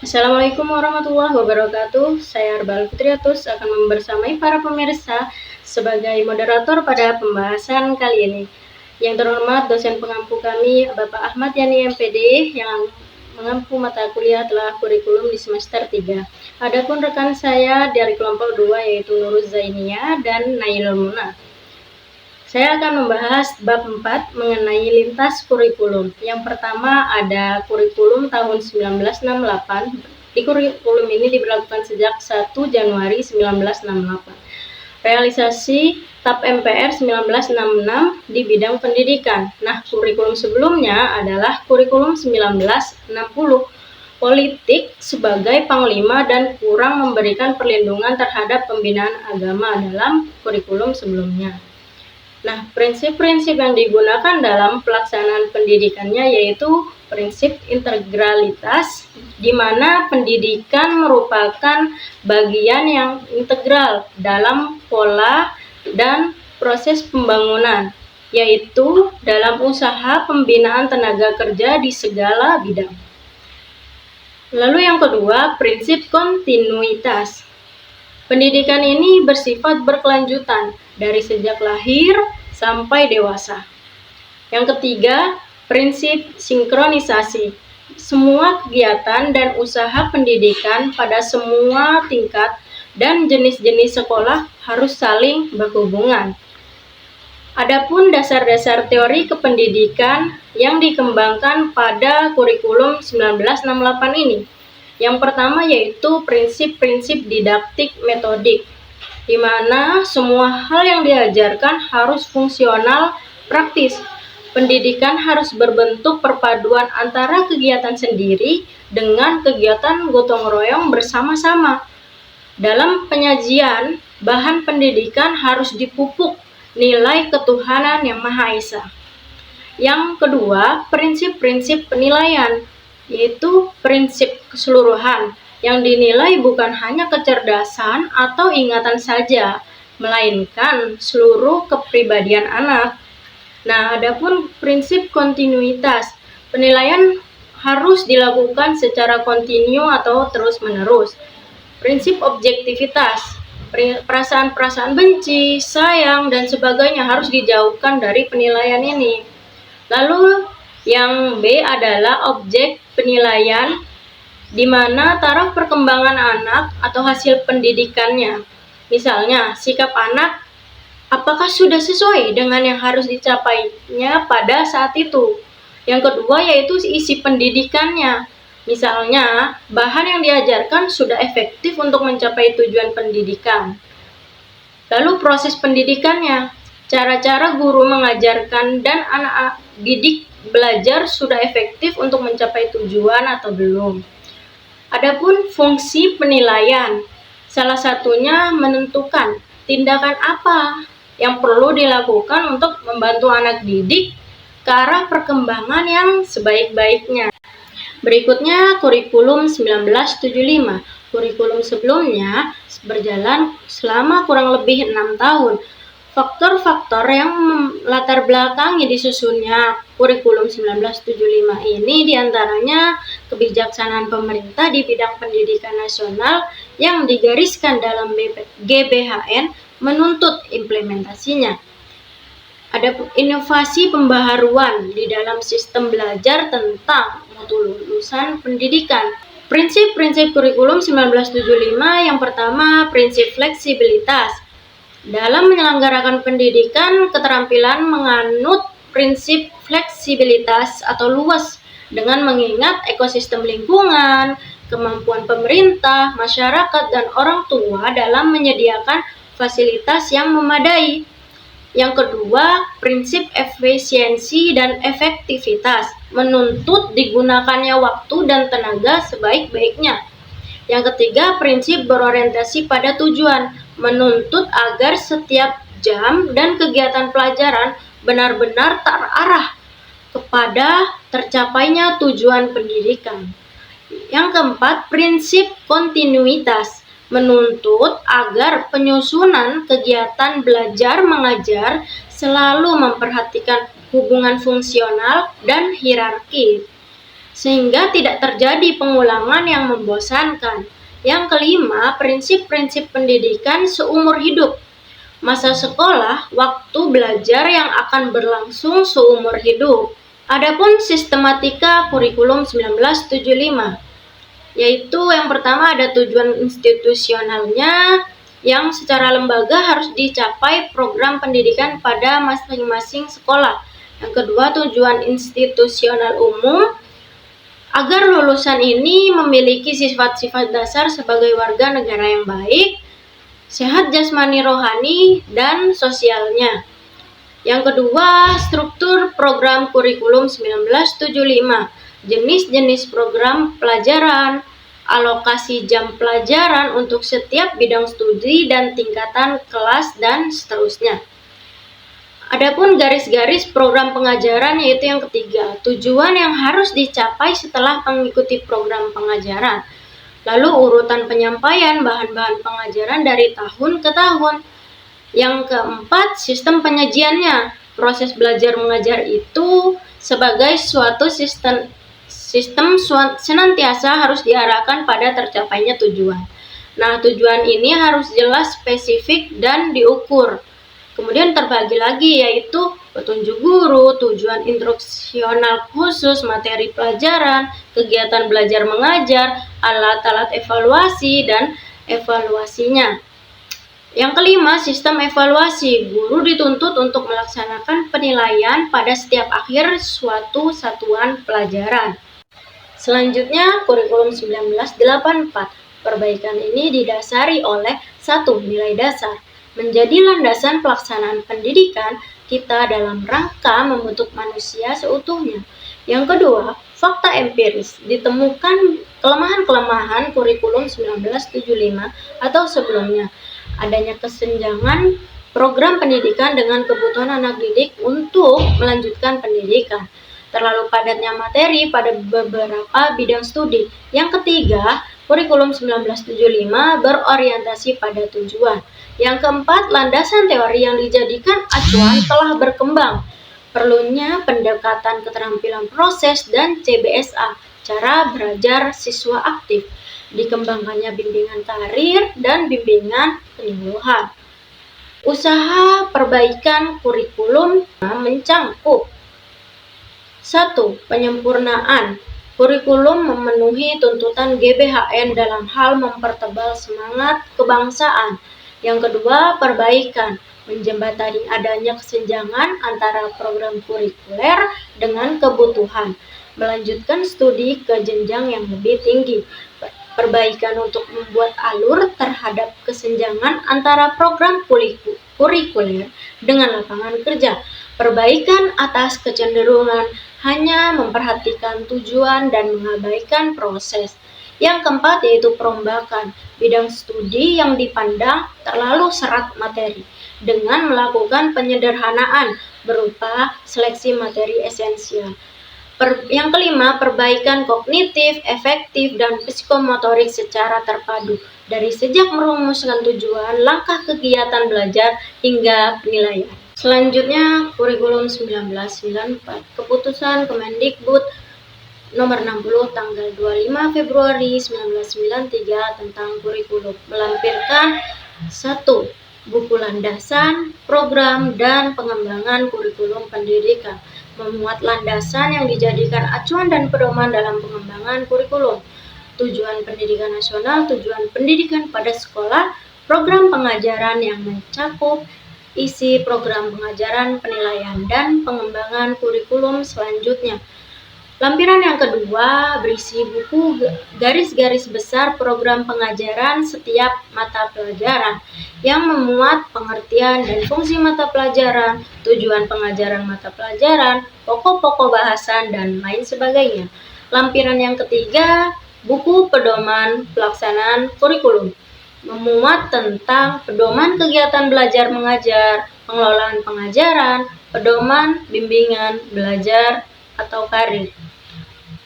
Assalamualaikum warahmatullahi wabarakatuh. Saya Arbal Fitriatus akan membersamai para pemirsa sebagai moderator pada pembahasan kali ini. Yang terhormat dosen pengampu kami, Bapak Ahmad Yani MPD, yang mengampu mata kuliah telah kurikulum di semester 3. Adapun rekan saya dari kelompok 2 yaitu Nuruz Zainia dan Nailul Muna. Saya akan membahas bab 4 mengenai lintas kurikulum. Yang pertama ada kurikulum tahun 1968. Di kurikulum ini diberlakukan sejak 1 Januari 1968. Realisasi TAP MPR 1966 di bidang pendidikan. Nah, kurikulum sebelumnya adalah kurikulum 1960. Politik sebagai panglima dan kurang memberikan perlindungan terhadap pembinaan agama dalam kurikulum sebelumnya. Nah, prinsip-prinsip yang digunakan dalam pelaksanaan pendidikannya yaitu prinsip integralitas, di mana pendidikan merupakan bagian yang integral dalam pola dan proses pembangunan, yaitu dalam usaha pembinaan tenaga kerja di segala bidang. Lalu yang kedua, prinsip kontinuitas. Pendidikan ini bersifat berkelanjutan dari sejak lahir sampai dewasa. Yang ketiga, prinsip sinkronisasi. Semua kegiatan dan usaha pendidikan pada semua tingkat dan jenis-jenis sekolah harus saling berhubungan. Adapun dasar-dasar teori kependidikan yang dikembangkan pada kurikulum 1968 ini. Yang pertama yaitu prinsip-prinsip didaktik metodik, di mana semua hal yang diajarkan harus fungsional, praktis. Pendidikan harus berbentuk perpaduan antara kegiatan sendiri dengan kegiatan gotong royong bersama-sama. Dalam penyajian, bahan pendidikan harus dipupuk nilai ketuhanan yang Maha Esa. Yang kedua, prinsip-prinsip penilaian, yaitu prinsip keseluruhan yang dinilai bukan hanya kecerdasan atau ingatan saja, melainkan seluruh kepribadian anak. Nah, adapun prinsip kontinuitas, penilaian harus dilakukan secara kontinu atau terus-menerus. Prinsip objektivitas, perasaan-perasaan benci, sayang, dan sebagainya harus dijauhkan dari penilaian ini. Lalu yang B adalah objek penilaian, di mana taraf perkembangan anak atau hasil pendidikannya. Misalnya, sikap anak apakah sudah sesuai dengan yang harus dicapainya pada saat itu. Yang kedua yaitu isi pendidikannya. Misalnya, bahan yang diajarkan sudah efektif untuk mencapai tujuan pendidikan. Lalu proses pendidikannya, cara-cara guru mengajarkan dan anak didik belajar sudah efektif untuk mencapai tujuan atau belum. Adapun fungsi penilaian, salah satunya menentukan tindakan apa yang perlu dilakukan untuk membantu anak didik ke arah perkembangan yang sebaik-baiknya. Berikutnya kurikulum 1975. Kurikulum sebelumnya berjalan selama kurang lebih 6 tahun. Faktor-faktor yang latar belakangi disusunnya kurikulum 1975 ini diantaranya kebijaksanaan pemerintah di bidang pendidikan nasional yang digariskan dalam GBHN menuntut implementasinya. Ada inovasi pembaharuan di dalam sistem belajar tentang mutu lulusan pendidikan. Prinsip-prinsip kurikulum 1975 yang pertama prinsip fleksibilitas. Dalam menyelenggarakan pendidikan, keterampilan menganut prinsip fleksibilitas atau luas dengan mengingat ekosistem lingkungan, kemampuan pemerintah, masyarakat, dan orang tua dalam menyediakan fasilitas yang memadai. Yang kedua, prinsip efisiensi dan efektivitas, menuntut digunakannya waktu dan tenaga sebaik-baiknya. Yang ketiga, prinsip berorientasi pada tujuan, menuntut agar setiap jam dan kegiatan pelajaran benar-benar terarah kepada tercapainya tujuan pendidikan. Yang keempat, prinsip kontinuitas, menuntut agar penyusunan kegiatan belajar mengajar selalu memperhatikan hubungan fungsional dan hierarki. sehingga tidak terjadi pengulangan yang membosankan. Yang kelima, prinsip-prinsip pendidikan seumur hidup. Masa sekolah, waktu belajar yang akan berlangsung seumur hidup. Adapun sistematika kurikulum 1975, yaitu yang pertama ada tujuan institusionalnya, yang secara lembaga harus dicapai program pendidikan pada masing-masing sekolah. Yang kedua, tujuan institusional umum, agar lulusan ini memiliki sifat-sifat dasar sebagai warga negara yang baik, sehat jasmani rohani, dan sosialnya. Yang kedua, struktur program kurikulum 1975, jenis-jenis program pelajaran, alokasi jam pelajaran untuk setiap bidang studi dan tingkatan kelas, dan seterusnya. Adapun garis-garis program pengajaran, yaitu yang ketiga, tujuan yang harus dicapai setelah mengikuti program pengajaran. Lalu urutan penyampaian bahan-bahan pengajaran dari tahun ke tahun. Yang keempat, sistem penyajiannya. Proses belajar mengajar itu sebagai suatu sistem senantiasa harus diarahkan pada tercapainya tujuan. Nah, tujuan ini harus jelas, spesifik, dan diukur. Kemudian terbagi lagi, yaitu petunjuk guru, tujuan instruksional khusus, materi pelajaran, kegiatan belajar mengajar, alat-alat evaluasi, dan evaluasinya. Yang kelima, sistem evaluasi. Guru dituntut untuk melaksanakan penilaian pada setiap akhir suatu satuan pelajaran. Selanjutnya, kurikulum 1984. Perbaikan ini didasari oleh 1. Nilai dasar. Menjadi landasan pelaksanaan pendidikan kita dalam rangka membentuk manusia seutuhnya. Yang kedua, fakta empiris. Ditemukan kelemahan-kelemahan kurikulum 1975 atau sebelumnya. Adanya kesenjangan program pendidikan dengan kebutuhan anak didik untuk melanjutkan pendidikan. Terlalu padatnya materi pada beberapa bidang studi. Yang ketiga, kurikulum 1975 berorientasi pada tujuan. Yang keempat, landasan teori yang dijadikan acuan telah berkembang. Perlunya pendekatan keterampilan proses dan CBSA, cara belajar siswa aktif. Dikembangkannya bimbingan karir dan bimbingan penyuluhan. Usaha perbaikan kurikulum mencangkup 1. Penyempurnaan. Kurikulum memenuhi tuntutan GBHN dalam hal mempertebal semangat kebangsaan. Yang kedua, perbaikan. Menjembatani adanya kesenjangan antara program kurikuler dengan kebutuhan. Melanjutkan studi ke jenjang yang lebih tinggi. Perbaikan untuk membuat alur terhadap kesenjangan antara program kurikuler dengan lapangan kerja. Perbaikan atas kecenderungan hanya memperhatikan tujuan dan mengabaikan proses. Yang keempat, yaitu perombakan. Bidang studi yang dipandang terlalu serat materi dengan melakukan penyederhanaan berupa seleksi materi esensial. Yang kelima, perbaikan kognitif, efektif, dan psikomotorik secara terpadu dari sejak merumuskan tujuan, langkah kegiatan belajar, hingga penilaian. Selanjutnya, kurikulum 1994, keputusan Kemendikbud nomor 60 tanggal 25 Februari 1993 tentang kurikulum melampirkan 1. Buku landasan, program, dan pengembangan kurikulum pendidikan. Memuat landasan yang dijadikan acuan dan pedoman dalam pengembangan kurikulum. Tujuan pendidikan nasional, tujuan pendidikan pada sekolah, program pengajaran yang mencakup isi program pengajaran, penilaian, dan pengembangan kurikulum selanjutnya. Lampiran yang kedua berisi buku garis-garis besar program pengajaran setiap mata pelajaran yang memuat pengertian dan fungsi mata pelajaran, tujuan pengajaran mata pelajaran, pokok-pokok bahasan, dan lain sebagainya. Lampiran yang ketiga, buku pedoman pelaksanaan kurikulum, memuat tentang pedoman kegiatan belajar mengajar, pengelolaan pengajaran, pedoman bimbingan belajar atau karir.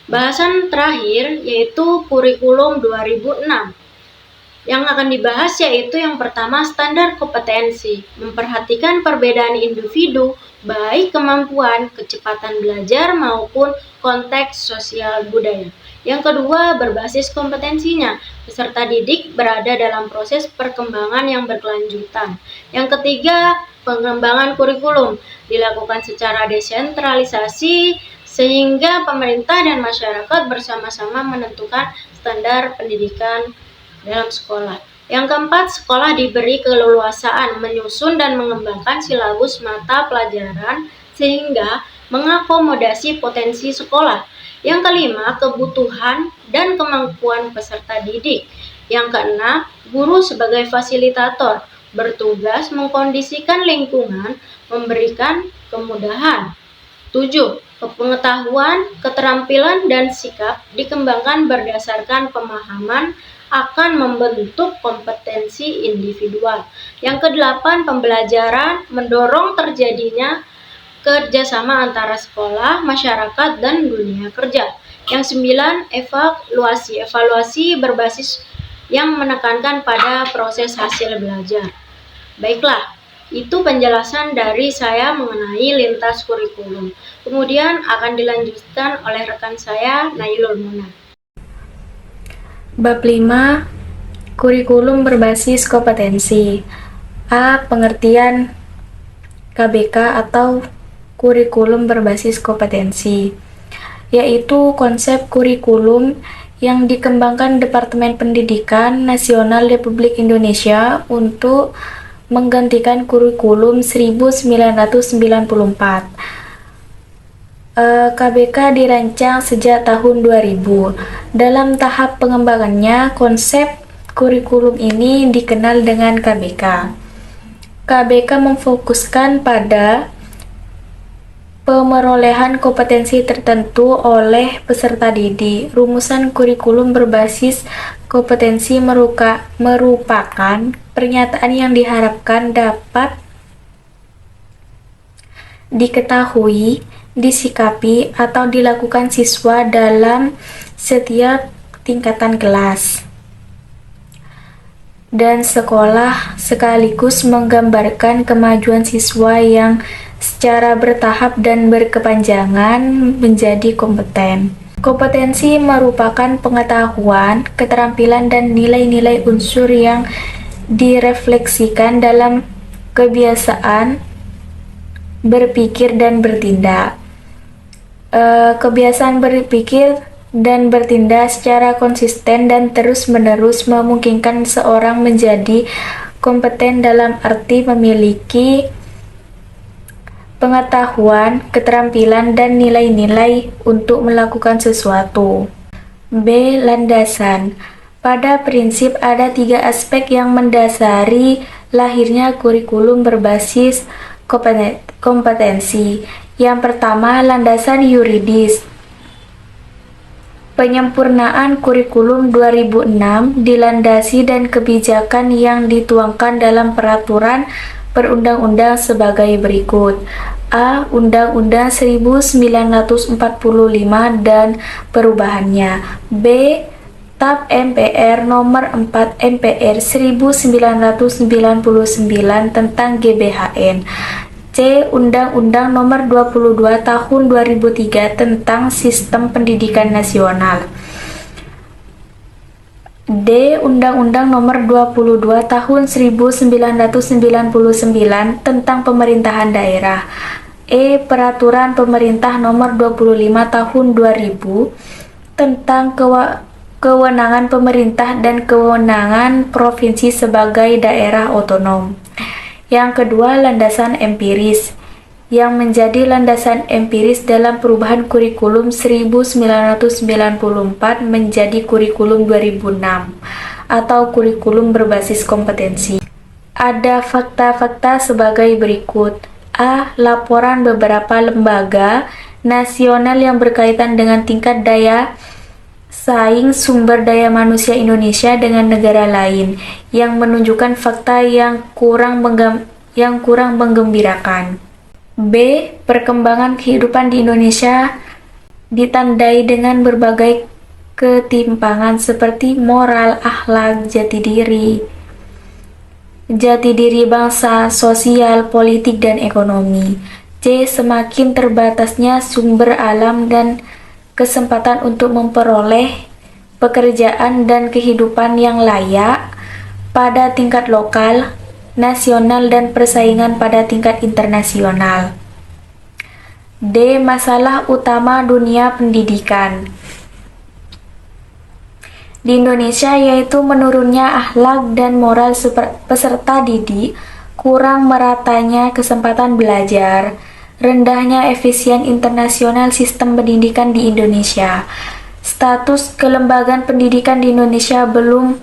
Bahasan terakhir yaitu kurikulum 2006. Yang akan dibahas yaitu yang pertama, standar kompetensi, memperhatikan perbedaan individu, baik kemampuan, kecepatan belajar maupun konteks sosial budaya. Yang kedua, berbasis kompetensinya, peserta didik berada dalam proses perkembangan yang berkelanjutan. Yang ketiga, pengembangan kurikulum, dilakukan secara desentralisasi sehingga pemerintah dan masyarakat bersama-sama menentukan standar pendidikan dalam sekolah. Yang keempat, sekolah diberi keleluasaan menyusun dan mengembangkan silabus mata pelajaran sehingga mengakomodasi potensi sekolah. Yang kelima, kebutuhan dan kemampuan peserta didik. Yang keenam, guru sebagai fasilitator bertugas mengkondisikan lingkungan, memberikan kemudahan. 7. Pengetahuan, keterampilan, dan sikap dikembangkan berdasarkan pemahaman akan membentuk kompetensi individual. Yang kedelapan, pembelajaran mendorong terjadinya kerjasama antara sekolah, masyarakat, dan dunia kerja. Yang sembilan, evaluasi. Evaluasi berbasis yang menekankan pada proses hasil belajar. Baiklah, itu penjelasan dari saya mengenai lintas kurikulum. Kemudian akan dilanjutkan oleh rekan saya, Nailul Muna. Bab 5. Kurikulum berbasis kompetensi. A. Pengertian KBK atau kurikulum berbasis kompetensi, yaitu konsep kurikulum yang dikembangkan Departemen Pendidikan Nasional Republik Indonesia untuk menggantikan kurikulum 1994. KBK dirancang sejak tahun 2000. Dalam tahap pengembangannya, konsep kurikulum ini dikenal dengan KBK. KBK memfokuskan pada pemerolehan kompetensi tertentu oleh peserta didik. Rumusan kurikulum berbasis kompetensi merupakan pernyataan yang diharapkan dapat diketahui, disikapi, atau dilakukan siswa dalam setiap tingkatan kelas dan sekolah, sekaligus menggambarkan kemajuan siswa yang secara bertahap dan berkepanjangan menjadi kompeten. Kompetensi merupakan pengetahuan, keterampilan, dan nilai-nilai unsur yang direfleksikan dalam kebiasaan berpikir dan bertindak. Kebiasaan berpikir dan bertindak secara konsisten dan terus-menerus memungkinkan seorang menjadi kompeten dalam arti memiliki pengetahuan, keterampilan, dan nilai-nilai untuk melakukan sesuatu. B. Landasan. Pada prinsip ada 3 aspek yang mendasari lahirnya kurikulum berbasis kompetensi. Yang pertama, landasan yuridis. Penyempurnaan kurikulum 2006 dilandasi dan kebijakan yang dituangkan dalam peraturan perundang-undang sebagai berikut. A. Undang-Undang 1945 dan perubahannya. B. TAP MPR Nomor 4 MPR 1999 tentang GBHN. C. Undang-Undang Nomor 22 Tahun 2003 tentang Sistem Pendidikan Nasional. D. Undang-Undang Nomor 22 Tahun 1999 tentang Pemerintahan Daerah. E. Peraturan Pemerintah Nomor 25 Tahun 2000 tentang kewenangan pemerintah dan kewenangan provinsi sebagai daerah otonom. Yang kedua, landasan empiris, yang menjadi landasan empiris dalam perubahan kurikulum 1994 menjadi kurikulum 2006 atau kurikulum berbasis kompetensi. Ada fakta-fakta sebagai berikut. A. Laporan beberapa lembaga nasional yang berkaitan dengan tingkat daya saing sumber daya manusia Indonesia dengan negara lain yang menunjukkan fakta yang kurang menggembirakan. B. Perkembangan kehidupan di Indonesia ditandai dengan berbagai ketimpangan seperti moral, akhlak, jati diri bangsa, sosial, politik, dan ekonomi. C. Semakin terbatasnya sumber alam dan kesempatan untuk memperoleh pekerjaan dan kehidupan yang layak pada tingkat lokal, nasional, dan persaingan pada tingkat internasional. D. Masalah utama dunia pendidikan di Indonesia yaitu menurunnya akhlak dan moral peserta didik, kurang meratanya kesempatan belajar, rendahnya efisien internasional sistem pendidikan di Indonesia. Status kelembagaan pendidikan di Indonesia belum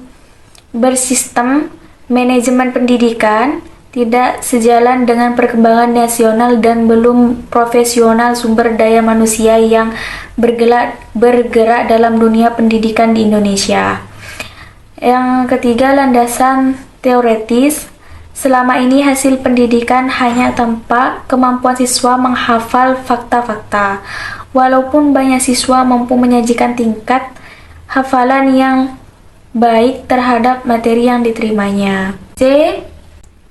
bersistem manajemen pendidikan, tidak sejalan dengan perkembangan nasional, dan belum profesional sumber daya manusia yang bergerak dalam dunia pendidikan di Indonesia. Yang ketiga, landasan teoretis. Selama ini hasil pendidikan hanya tanpa kemampuan siswa menghafal fakta-fakta. Walaupun banyak siswa mampu menyajikan tingkat hafalan yang baik terhadap materi yang diterimanya. C.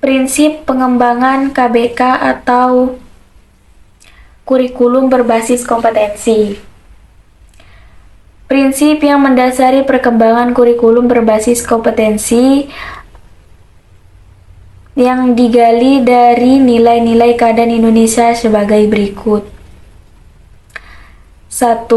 Prinsip pengembangan KBK atau kurikulum berbasis kompetensi. Prinsip yang mendasari perkembangan kurikulum berbasis kompetensi yang digali dari nilai-nilai keadaan Indonesia sebagai berikut. 1.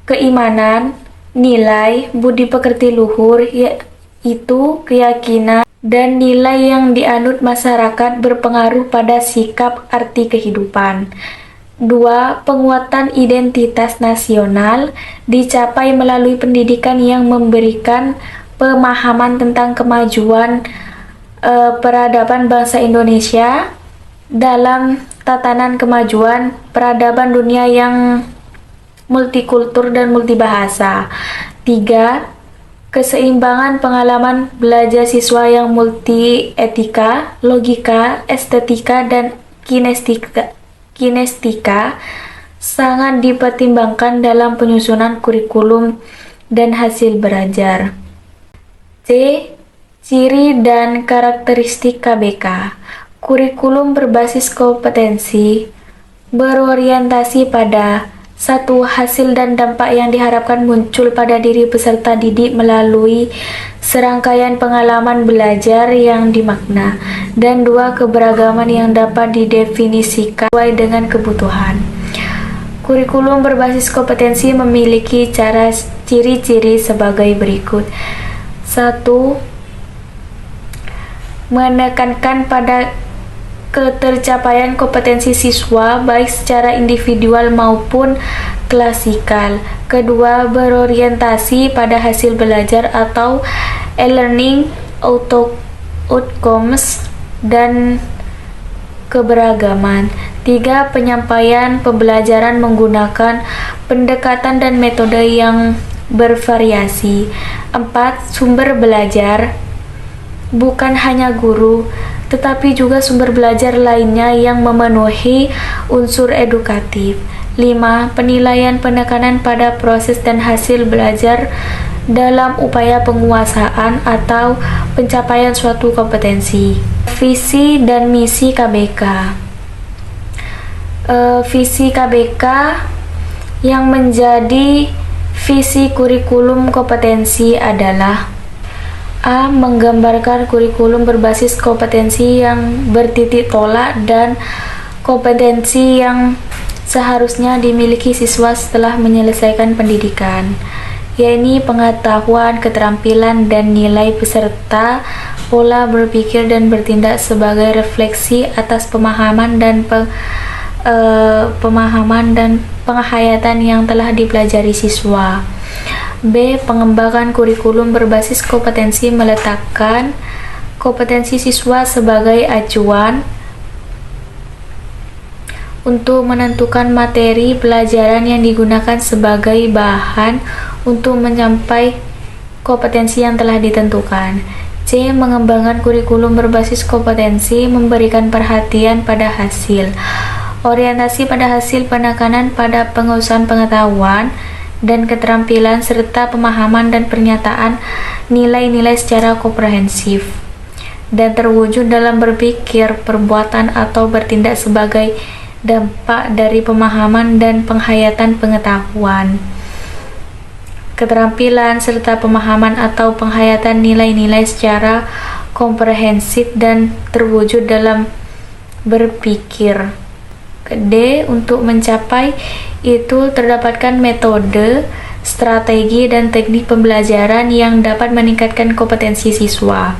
Keimanan, nilai, budi pekerti luhur, yaitu keyakinan dan nilai yang dianut masyarakat berpengaruh pada sikap arti kehidupan. 2. Penguatan identitas nasional dicapai melalui pendidikan yang memberikan pemahaman tentang kemajuan peradaban bangsa Indonesia dalam tatanan kemajuan peradaban dunia yang multikultur dan multibahasa. 3. Keseimbangan pengalaman belajar siswa yang multi etika, logika, estetika, dan kinestika sangat dipertimbangkan dalam penyusunan kurikulum dan hasil belajar. C. Ciri dan karakteristik KBK. Kurikulum berbasis kompetensi berorientasi pada 1. Hasil dan dampak yang diharapkan muncul pada diri peserta didik melalui serangkaian pengalaman belajar yang dimakna. Dan 2. Keberagaman yang dapat didefinisikan sesuai dengan kebutuhan. Kurikulum berbasis kompetensi memiliki ciri-ciri sebagai berikut. 1. Menekankan pada ketercapaian kompetensi siswa baik secara individual maupun klasikal. Kedua, berorientasi pada hasil belajar atau e-learning outcomes dan keberagaman. 3. Penyampaian pembelajaran menggunakan pendekatan dan metode yang bervariasi. 4. Sumber belajar, bukan hanya guru, tetapi juga sumber belajar lainnya yang memenuhi unsur edukatif. 5. Penilaian penekanan pada proses dan hasil belajar dalam upaya penguasaan atau pencapaian suatu kompetensi. Visi dan misi KBK. Visi KBK yang menjadi visi kurikulum kompetensi adalah: A. Menggambarkan kurikulum berbasis kompetensi yang bertitik tolak dan kompetensi yang seharusnya dimiliki siswa setelah menyelesaikan pendidikan, yaitu pengetahuan, keterampilan, dan nilai peserta, pola berpikir dan bertindak sebagai refleksi atas pemahaman dan penghayatan yang telah dipelajari siswa. B. Pengembangan kurikulum berbasis kompetensi meletakkan kompetensi siswa sebagai acuan untuk menentukan materi pelajaran yang digunakan sebagai bahan untuk mencapai kompetensi yang telah ditentukan. C. Mengembangkan kurikulum berbasis kompetensi memberikan perhatian pada hasil, orientasi pada hasil, penekanan pada penguasaan pengetahuan, dan keterampilan serta pemahaman dan pernyataan nilai-nilai secara komprehensif dan terwujud dalam berpikir, perbuatan, atau bertindak sebagai dampak dari pemahaman dan penghayatan pengetahuan. Keterampilan serta pemahaman atau penghayatan nilai-nilai secara komprehensif dan terwujud dalam berpikir. D. Untuk mencapai itu terdapatkan metode, strategi, dan teknik pembelajaran yang dapat meningkatkan kompetensi siswa.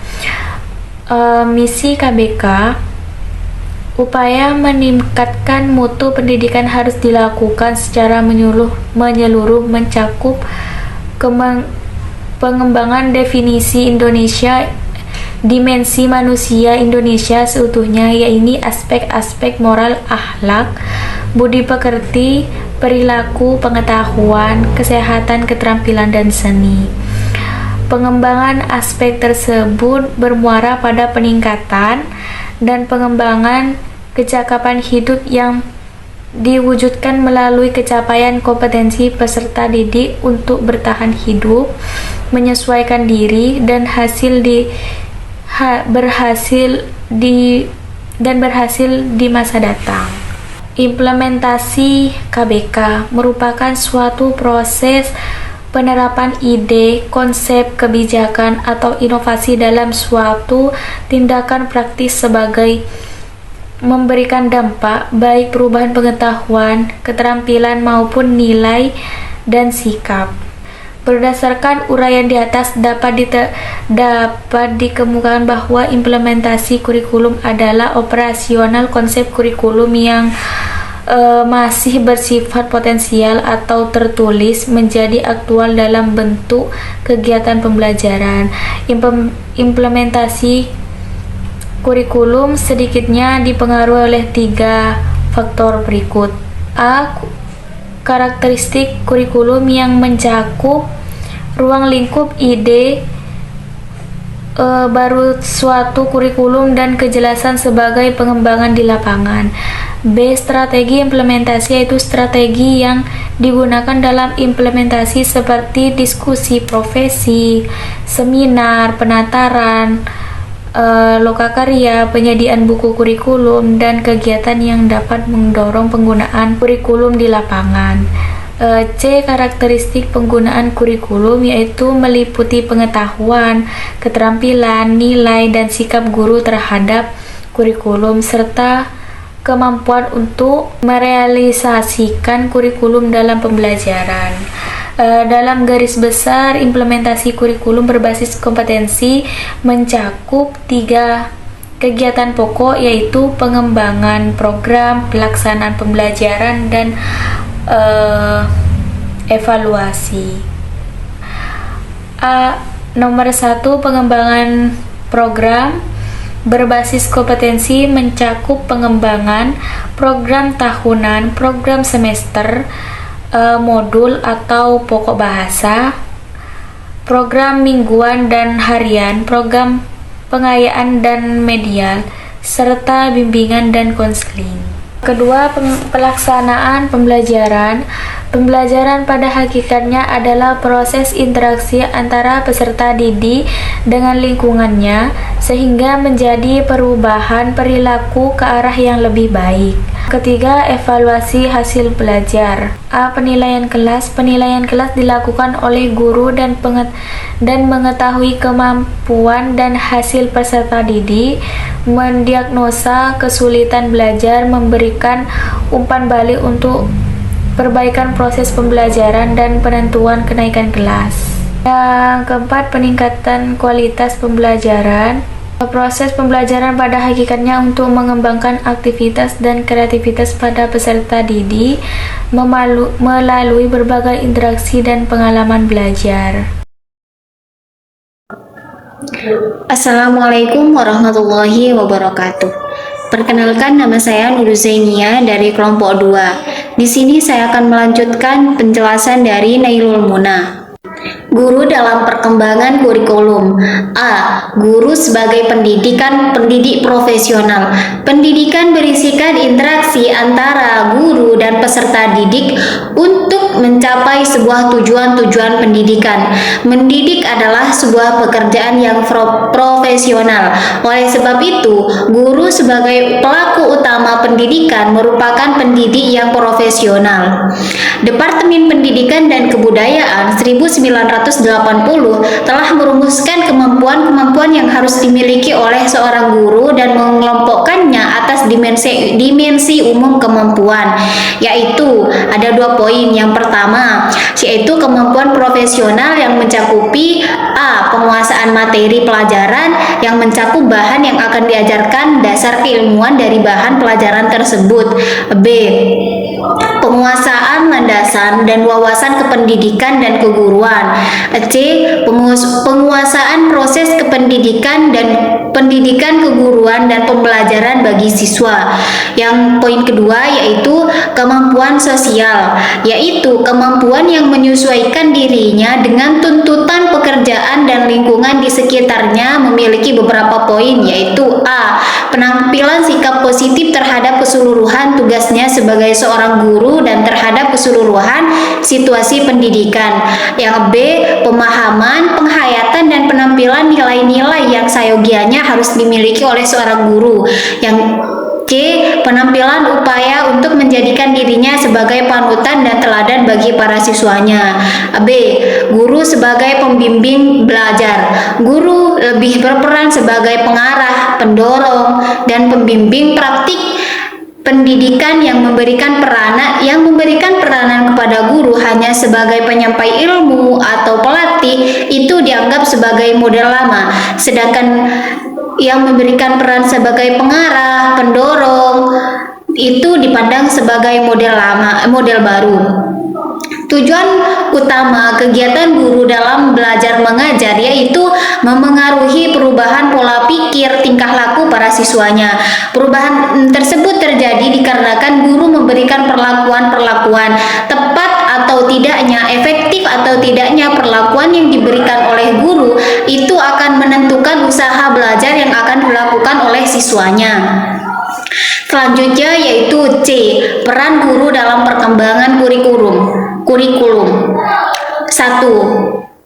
Misi KBK, upaya meningkatkan mutu pendidikan harus dilakukan secara menyeluruh mencakup pengembangan definisi Indonesia, dimensi manusia Indonesia seutuhnya, yaitu aspek-aspek moral, akhlak, budi pekerti, perilaku, pengetahuan, kesehatan, keterampilan, dan seni. Pengembangan aspek tersebut bermuara pada peningkatan dan pengembangan kecakapan hidup yang diwujudkan melalui capaian kompetensi peserta didik untuk bertahan hidup, menyesuaikan diri, dan berhasil di masa datang. Implementasi KBK merupakan suatu proses penerapan ide, konsep, kebijakan, atau inovasi dalam suatu tindakan praktis sebagai memberikan dampak baik perubahan pengetahuan, keterampilan, maupun nilai dan sikap. Berdasarkan uraian di atas dapat dikemukakan bahwa implementasi kurikulum adalah operasional konsep kurikulum yang masih bersifat potensial atau tertulis menjadi aktual dalam bentuk kegiatan pembelajaran. Implementasi kurikulum sedikitnya dipengaruhi oleh 3 faktor berikut. A. Karakteristik kurikulum yang mencakup ruang lingkup ide baru suatu kurikulum dan kejelasan sebagai pengembangan di lapangan. B. Strategi implementasi, yaitu strategi yang digunakan dalam implementasi seperti diskusi profesi, seminar, penataran, lokakarya, penyediaan buku kurikulum, dan kegiatan yang dapat mendorong penggunaan kurikulum di lapangan. C. Karakteristik penggunaan kurikulum, yaitu meliputi pengetahuan, keterampilan, nilai, dan sikap guru terhadap kurikulum, serta kemampuan untuk merealisasikan kurikulum dalam pembelajaran. Dalam garis besar, implementasi kurikulum berbasis kompetensi mencakup 3 kegiatan pokok, yaitu pengembangan program, pelaksanaan pembelajaran, dan evaluasi. Nomor 1, pengembangan program berbasis kompetensi mencakup pengembangan program tahunan, program semester, modul atau pokok bahasa, program mingguan dan harian, program pengayaan dan medial, serta bimbingan dan konseling. Kedua, pelaksanaan pembelajaran. Pembelajaran pada hakikatnya adalah proses interaksi antara peserta didik dengan lingkungannya sehingga menjadi perubahan perilaku ke arah yang lebih baik. Ketiga, evaluasi hasil belajar. A. Penilaian kelas. Penilaian kelas dilakukan oleh guru dan mengetahui kemampuan dan hasil peserta didik, mendiagnosa kesulitan belajar, memberikan umpan balik untuk perbaikan proses pembelajaran, dan penentuan kenaikan kelas. Yang keempat, peningkatan kualitas pembelajaran. Proses pembelajaran pada hakikatnya untuk mengembangkan aktivitas dan kreativitas pada peserta didik melalui berbagai interaksi dan pengalaman belajar. Assalamualaikum warahmatullahi wabarakatuh. Perkenalkan, nama saya Nur Zainia dari kelompok 2. Di sini saya akan melanjutkan penjelasan dari Nailul Muna. Guru dalam perkembangan kurikulum. A. Guru sebagai pendidik profesional. Pendidikan berisikan interaksi antara guru dan peserta didik untuk mencapai sebuah tujuan-tujuan pendidikan. Mendidik adalah sebuah pekerjaan yang profesional. Oleh sebab itu, guru sebagai pelaku utama pendidikan merupakan pendidik yang profesional. Departemen Pendidikan dan Kebudayaan 1980 telah merumuskan kemampuan-kemampuan yang harus dimiliki oleh seorang guru dan mengelompokkannya atas dimensi umum kemampuan, yaitu ada 2 poin. Yang pertama, yaitu kemampuan profesional yang mencakupi A. Penguasaan materi pelajaran yang mencakup bahan yang akan diajarkan, dasar keilmuan dari bahan pelajaran tersebut. B. Penguasaan landasan dan wawasan kependidikan dan keguruan. C. Penguasaan proses kependidikan dan pendidikan keguruan dan pembelajaran bagi siswa. Yang poin kedua yaitu kemampuan sosial, yaitu kemampuan yang menyesuaikan dirinya dengan tuntutan pekerjaan dan lingkungan di sekitarnya, memiliki beberapa poin, yaitu A. Penampilan sikap positif terhadap keseluruhan tugasnya sebagai seorang guru dan terhadap keseluruhan situasi pendidikan. Yang B. Pemahaman, penghayatan, dan penampilan nilai-nilai yang sayogianya harus dimiliki oleh seorang guru. Yang C. Penampilan upaya untuk menjadikan dirinya sebagai panutan dan teladan bagi para siswanya. B. Guru sebagai pembimbing belajar. Guru lebih berperan sebagai pengarah, pendorong, dan pembimbing praktik pendidikan yang memberikan peranan kepada guru hanya sebagai penyampai ilmu atau pelatih itu dianggap sebagai model lama, sedangkan yang memberikan peran sebagai pengarah, pendorong itu dipandang sebagai model baru. Tujuan utama kegiatan guru dalam belajar mengajar yaitu memengaruhi perubahan pola pikir, tingkah laku para siswanya. Perubahan tersebut terjadi dikarenakan guru memberikan perlakuan tepat atau tidaknya, efektif atau tidaknya perlakuan yang diberikan oleh guru itu akan menentukan usaha belajar yang akan dilakukan oleh siswanya. Selanjutnya yaitu C. Peran guru dalam perkembangan kurikulum. 1.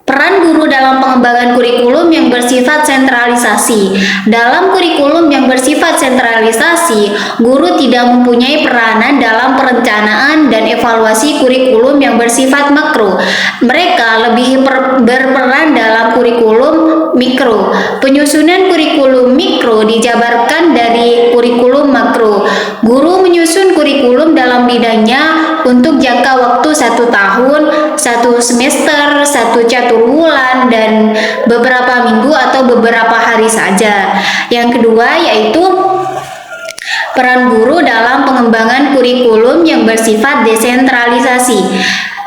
Peran guru dalam pengembangan kurikulum yang bersifat sentralisasi. Dalam kurikulum yang bersifat sentralisasi, guru tidak mempunyai peranan dalam perencanaan dan evaluasi kurikulum yang bersifat makro. Mereka lebih berperan dalam kurikulum mikro. Penyusunan kurikulum mikro dijabarkan dari kurikulum makro. Guru menyusun kurikulum dalam bidangnya untuk jangka waktu 1 tahun, 1 semester, 1 catur bulan, dan beberapa minggu atau beberapa hari saja. Yang kedua yaitu peran guru dalam pengembangan kurikulum yang bersifat desentralisasi.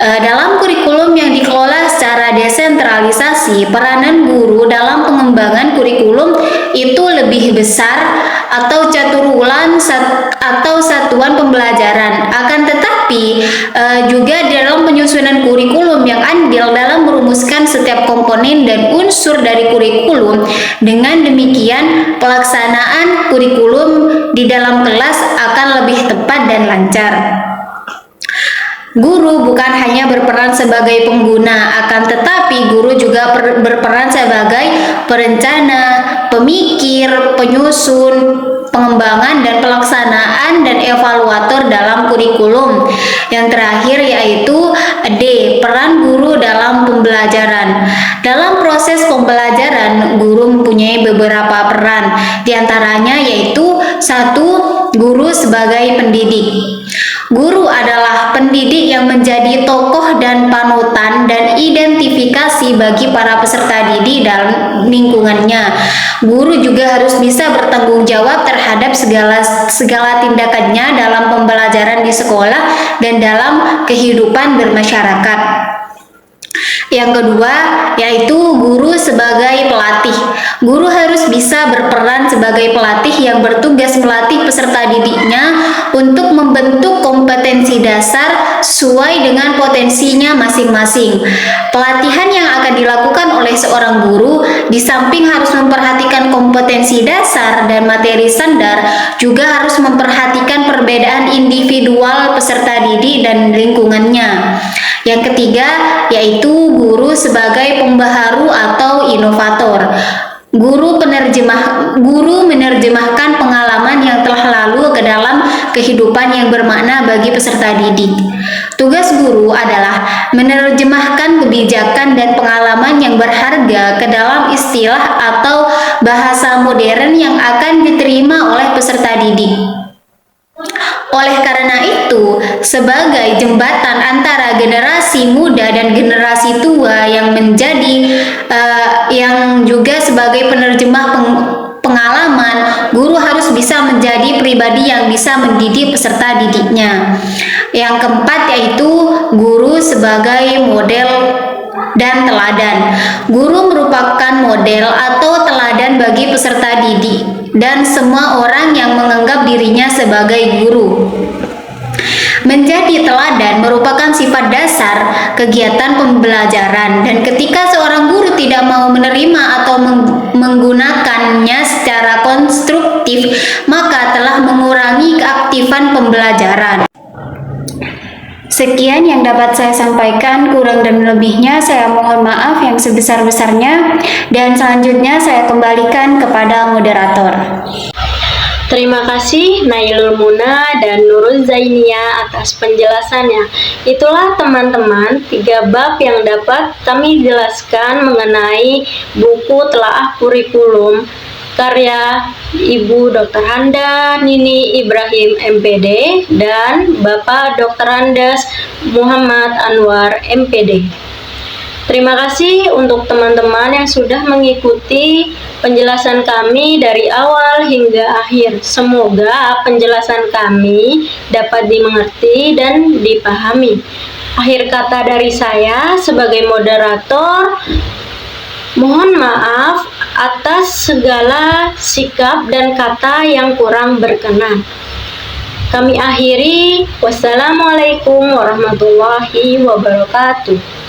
Dalam kurikulum yang dikelola secara desentralisasi, peranan guru dalam pengembangan kurikulum itu lebih besar atau caturulan atau satuan pembelajaran. Akan tetapi juga dalam penyusunan kurikulum yang andil dalam merumuskan setiap komponen dan unsur dari kurikulum. Dengan demikian, pelaksanaan kurikulum di dalam kelas akan lebih tepat dan lancar. Guru bukan hanya berperan sebagai pengguna, akan tetapi guru juga berperan sebagai perencana, pemikir, penyusun, pengembangan dan pelaksanaan dan evaluator dalam kurikulum. Yang terakhir yaitu D. Peran guru dalam pembelajaran. Dalam proses pembelajaran, guru mempunyai beberapa peran. Di antaranya yaitu 1. Guru sebagai pendidik. Guru adalah pendidik yang menjadi tokoh dan panutan dan identifikasi bagi para peserta didik dalam lingkungannya. Guru juga harus bisa bertanggung jawab terhadap segala tindakannya dalam pembelajaran di sekolah dan dalam kehidupan bermasyarakat. Yang kedua yaitu guru sebagai pelatih. Guru harus bisa berperan sebagai pelatih yang bertugas melatih peserta didiknya untuk membentuk kompetensi dasar sesuai dengan potensinya masing-masing. Pelatihan yang akan dilakukan oleh seorang guru di samping harus memperhatikan kompetensi dasar dan materi standar, juga harus memperhatikan perbedaan individual peserta didik dan lingkungannya. Yang ketiga, yaitu guru sebagai pembaharu atau inovator. Guru menerjemahkan pengalaman yang telah lalu ke dalam kehidupan yang bermakna bagi peserta didik. Tugas guru adalah menerjemahkan kebijakan dan pengalaman yang berharga ke dalam istilah atau bahasa modern yang akan diterima oleh peserta didik. Oleh karena itu, sebagai jembatan antara generasi muda dan generasi tua yang juga sebagai penerjemah pengalaman, guru harus bisa menjadi pribadi yang bisa mendidik peserta didiknya. Yang keempat yaitu guru sebagai model dan teladan. Guru merupakan model atau teladan bagi peserta didik dan semua orang yang menganggap dirinya sebagai guru. Menjadi teladan merupakan sifat dasar kegiatan pembelajaran, dan ketika seorang guru tidak mau menerima atau menggunakannya secara konstruktif, maka telah mengurangi keaktifan pembelajaran. Sekian yang dapat saya sampaikan, kurang dan lebihnya saya mohon maaf yang sebesar-besarnya, dan selanjutnya saya kembalikan kepada moderator. Terima kasih Nailul Muna dan Nurul Zainia atas penjelasannya. Itulah teman-teman 3 bab yang dapat kami jelaskan mengenai buku telaah kurikulum karya Ibu Dr. Handa Nini Ibrahim MPD dan Bapak Dr. Andes Muhammad Anwar MPD. Terima kasih untuk teman-teman yang sudah mengikuti penjelasan kami dari awal hingga akhir. Semoga penjelasan kami dapat dimengerti dan dipahami. Akhir kata dari saya sebagai moderator, mohon maaf atas segala sikap dan kata yang kurang berkenan. Kami akhiri. Wassalamualaikum warahmatullahi wabarakatuh.